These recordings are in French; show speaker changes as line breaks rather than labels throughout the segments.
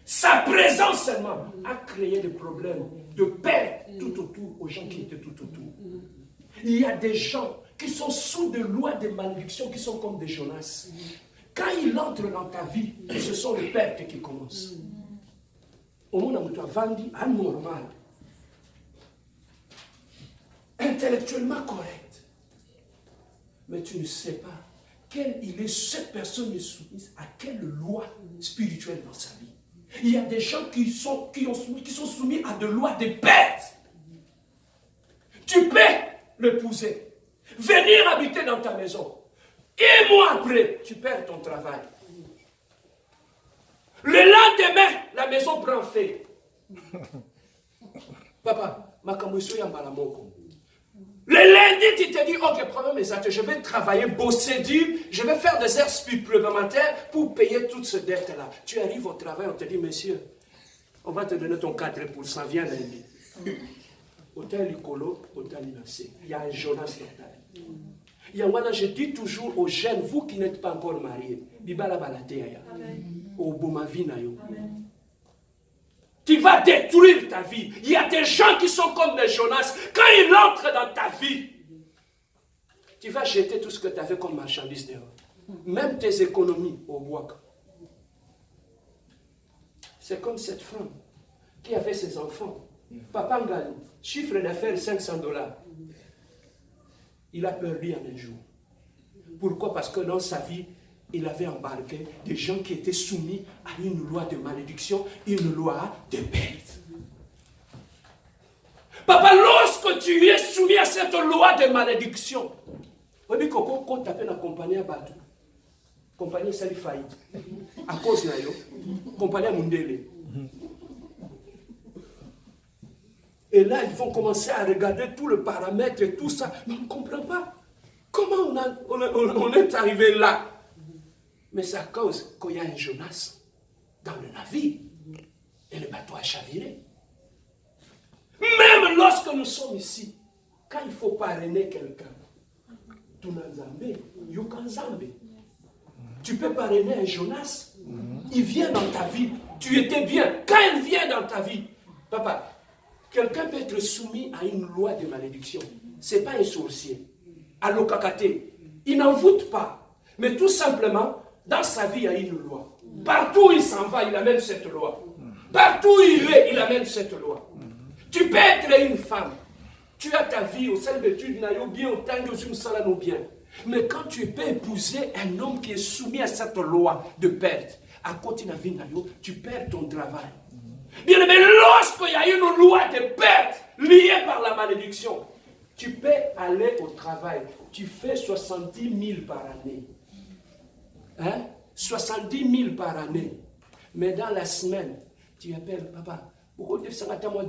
Sa présence seulement a créé des problèmes de perte tout autour aux gens qui étaient tout autour. Il y a des gens qui sont sous des lois de malédiction qui sont comme des Jonas. Quand il entre dans ta vie, ce sont les pertes qui commencent. Au moment où tu as vendu anormal, intellectuellement correct, mais tu ne sais pas cette personne est soumise à quelle loi spirituelle dans sa vie. Il y a des gens qui sont soumis à des lois de perte. Tu peux l'épouser, venir habiter dans ta maison. Et mois après, tu perds ton travail. Le lendemain, la maison prend feu. Papa, ma kamuso ya malamoko. Le lundi, tu te dis, ok, prends mes actes, je vais travailler, bosser dur, je vais faire des heures supplémentaires pour payer toute cette dette-là. Tu arrives au travail, on te dit, monsieur, on va te donner ton 4%, viens lundi. Autant l'icolo, autant l'inassé. Il y a un Jonas dans ta vie. Il y a moi, je dis toujours aux jeunes, vous qui n'êtes pas encore mariés, bibala balateya, au bomavinayo. Tu vas détruire ta vie. Il y a des gens qui sont comme des Jonas. Quand ils entrent dans ta vie, tu vas jeter tout ce que tu avais comme marchandise dehors. Même tes économies au bois. C'est comme cette femme qui avait ses enfants. Papa Ngali, chiffre d'affaires $500. Il a perdu en un jour. Pourquoi? Parce que dans sa vie, il avait embarqué des gens qui étaient soumis à une loi de malédiction, une loi de perte. Papa, lorsque tu es soumis à cette loi de malédiction, on dit que quand tu appelles la compagnie à Batou, compagnie Sali faillite, à cause de la compagnie Mundele. Et là, ils vont commencer à regarder tout le paramètre et tout ça. Mais on ne comprend pas. Comment on est arrivé là? Mais c'est à cause qu'il y a un Jonas dans le navire et le bateau a chaviré. Même lorsque nous sommes ici, quand il faut parrainer quelqu'un, tu peux parrainer un Jonas. Il vient dans ta vie. Tu étais bien. Quand il vient dans ta vie, papa, quelqu'un peut être soumis à une loi de malédiction. Ce n'est pas un sorcier. À l'okakate, il n'en voûte pas. Mais tout simplement, dans sa vie, il y a une loi. Partout où il s'en va, il amène cette loi. Partout où il est, il amène cette loi. Tu peux être une femme. Tu as ta vie au sein de tu n'as bien autant que tu me bien. Mais quand tu peux épouser un homme qui est soumis à cette loi de perte, à côté de la vie, tu perds ton travail. Bien aimé, lorsqu'il y a une loi de perte liée par la malédiction, tu peux aller au travail. Tu fais 70 000 par année. Hein? 70 000 par année. Mais dans la semaine, tu appelles, papa, pourquoi tu fais $10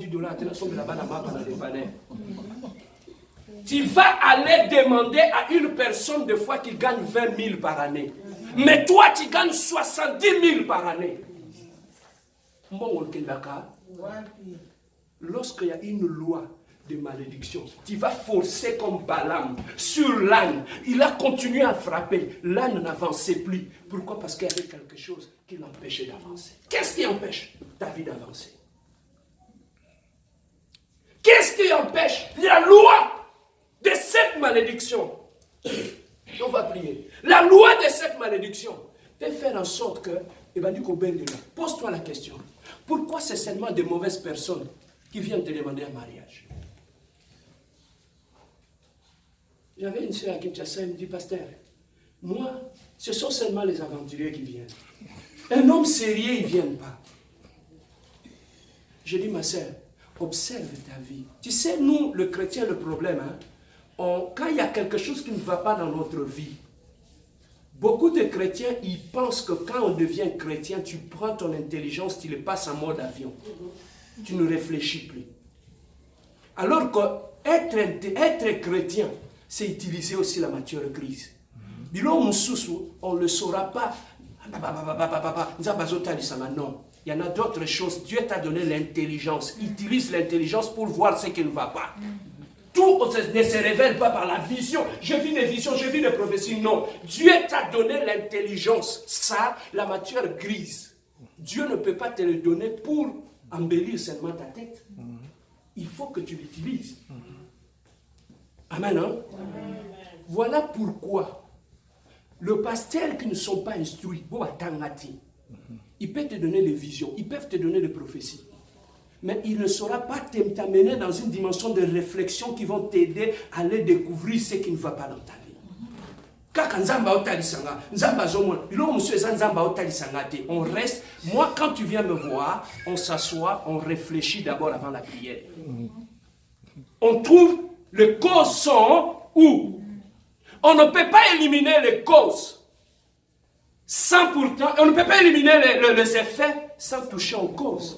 tu vas aller demander à une personne des fois qui gagne 20 000 par année. Mais toi, tu gagnes 70 000 par année. Lorsqu'il y a une loi de malédiction, tu vas forcer comme Balaam sur l'âne. Il a continué à frapper. L'âne n'avançait plus. Pourquoi? Parce qu'il y avait quelque chose qui l'empêchait d'avancer. Qu'est-ce qui empêche ta vie d'avancer? Qu'est-ce qui empêche la loi de cette malédiction? On va prier. La loi de cette malédiction peut faire en sorte que, pose-toi la question. Pourquoi c'est seulement de mauvaises personnes qui viennent te demander un mariage? J'avais une soeur à Kinshasa, elle me dit, pasteur, moi, ce sont seulement les aventuriers qui viennent. Un homme sérieux, il ne vient pas. Je dis, ma soeur, observe ta vie. Tu sais, nous, le chrétien, le problème, quand il y a quelque chose qui ne va pas dans notre vie, beaucoup de chrétiens, ils pensent que quand on devient chrétien, tu prends ton intelligence, tu le passes en mode avion. Tu ne réfléchis plus. Alors qu'être chrétien, c'est utiliser aussi la matière grise. On ne le saura pas. Non. Il y en a d'autres choses. Dieu t'a donné l'intelligence. Utilise l'intelligence pour voir ce qui ne va pas. Tout ne se révèle pas par la vision. Je vis des visions, je vis des prophéties. Non. Dieu t'a donné l'intelligence. Ça, la matière grise. Dieu ne peut pas te le donner pour embellir seulement ta tête. Il faut que tu l'utilises. Amen, hein? Voilà pourquoi le pasteur qui ne sont pas instruits, il peut te donner des visions, ils peuvent te donner des prophéties. Mais il ne saura pas t'amener dans une dimension de réflexion qui vont t'aider à aller découvrir ce qui ne va pas dans ta vie. On reste, moi quand tu viens me voir, on s'assoit, on réfléchit d'abord avant la prière. On trouve les causes sont où? On ne peut pas éliminer les causes sans pourtant, on ne peut pas éliminer les effets sans toucher aux causes.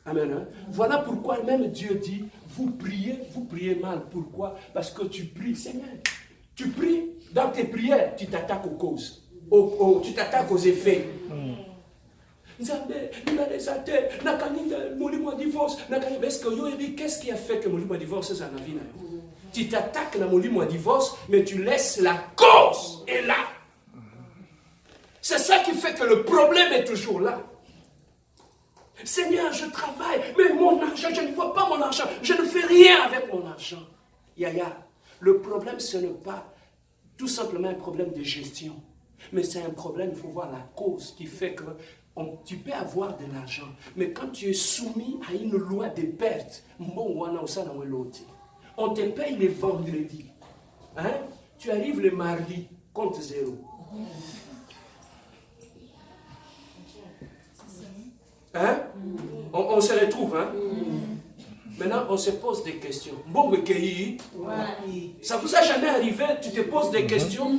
Amen. Hein? Voilà pourquoi même Dieu dit, vous priez mal. Pourquoi? Parce que tu pries, Seigneur. Tu pries, dans tes prières, tu t'attaques aux causes. Tu t'attaques aux effets. Qu'est-ce qui a fait que mon divorce ça n'a vie? Tu t'attaques dans mon divorce, mais tu laisses la cause est là. C'est ça qui fait que le problème est toujours là. Seigneur, je travaille, mais mon argent, je ne vois pas mon argent. Je ne fais rien avec mon argent. Yaya, le problème, ce n'est pas tout simplement un problème de gestion. Mais c'est un problème, il faut voir la cause qui fait que tu peux avoir de l'argent. Mais quand tu es soumis à une loi de perte, on te paye les vendredis. Hein? Tu arrives le mardi, compte zéro. Hein? On se retrouve, hein? Maintenant, on se pose des questions. Bon, ça vous a jamais arrivé? Tu te poses des questions?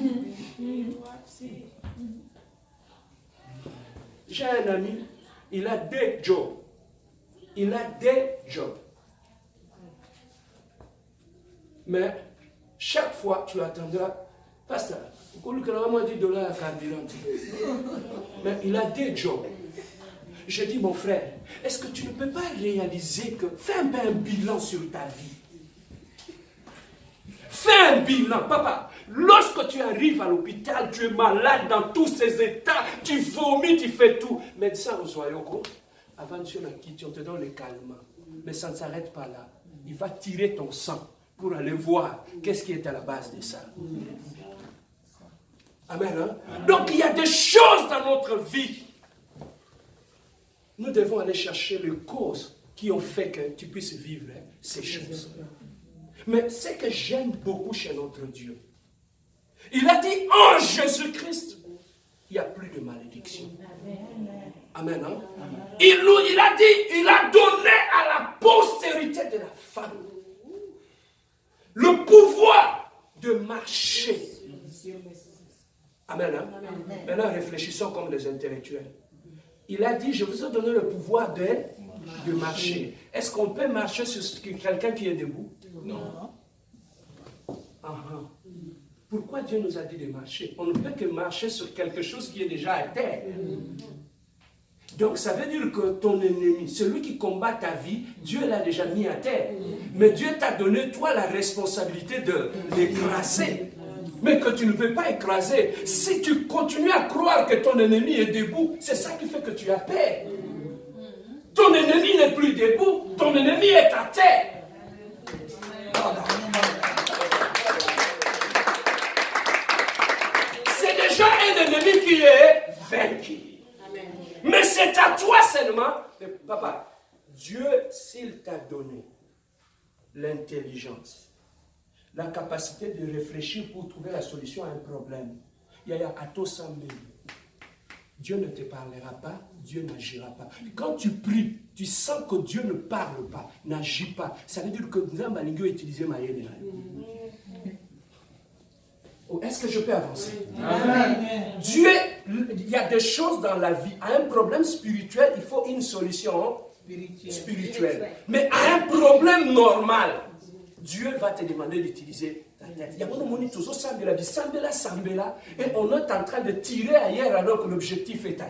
J'ai un ami, il a des jobs. Mais chaque fois, tu attendras, pasteur, $10 à carburant. Mais il a des jobs. Je dis, mon frère, est-ce que tu ne peux pas réaliser que... Fais un peu un bilan sur ta vie. Fais un bilan, papa. Lorsque tu arrives à l'hôpital, tu es malade dans tous ces états, tu vomis, tu fais tout. Médecin, avant de on te donne le calmant. Mais ça ne s'arrête pas là. Il va tirer ton sang pour aller voir qu'est-ce qui est à la base de ça. Amen. Hein? Donc il y a des choses dans notre vie. Nous devons aller chercher les causes qui ont fait que tu puisses vivre ces choses. Mais ce que j'aime beaucoup chez notre Dieu, il a dit, en Jésus-Christ, il n'y a plus de malédiction. Amen. Hein? Il a dit, il a donné à la postérité de la femme le pouvoir de marcher. Amen. Hein? Maintenant, réfléchissons comme des intellectuels. Il a dit, je vous ai donné le pouvoir de marcher. Est-ce qu'on peut marcher sur quelqu'un qui est debout? Non. Pourquoi Dieu nous a dit de marcher? On ne peut que marcher sur quelque chose qui est déjà à terre. Donc ça veut dire que ton ennemi, celui qui combat ta vie, Dieu l'a déjà mis à terre. Mais Dieu t'a donné, toi, la responsabilité de l'écraser. Mais que tu ne veux pas écraser. Si tu continues à croire que ton ennemi est debout, c'est ça qui fait que tu as peur. Ton ennemi n'est plus debout, ton ennemi est à terre. C'est déjà un ennemi qui est vaincu. Mais c'est à toi seulement. Papa, Dieu, s'il t'a donné l'intelligence, la capacité de réfléchir pour trouver la solution à un problème, Dieu ne te parlera pas, Dieu n'agira pas. Quand tu pries, tu sens que Dieu ne parle pas, n'agit pas. Ça veut dire que vous avez utilisé ma haine. Est-ce que je peux avancer? Amen. Dieu, il y a des choses dans la vie. À un problème spirituel, il faut une solution spirituelle. Mais à un problème normal, Dieu va te demander d'utiliser ta tête. Il y a beaucoup de choses, et on est en train de tirer ailleurs alors que l'objectif est ailleurs.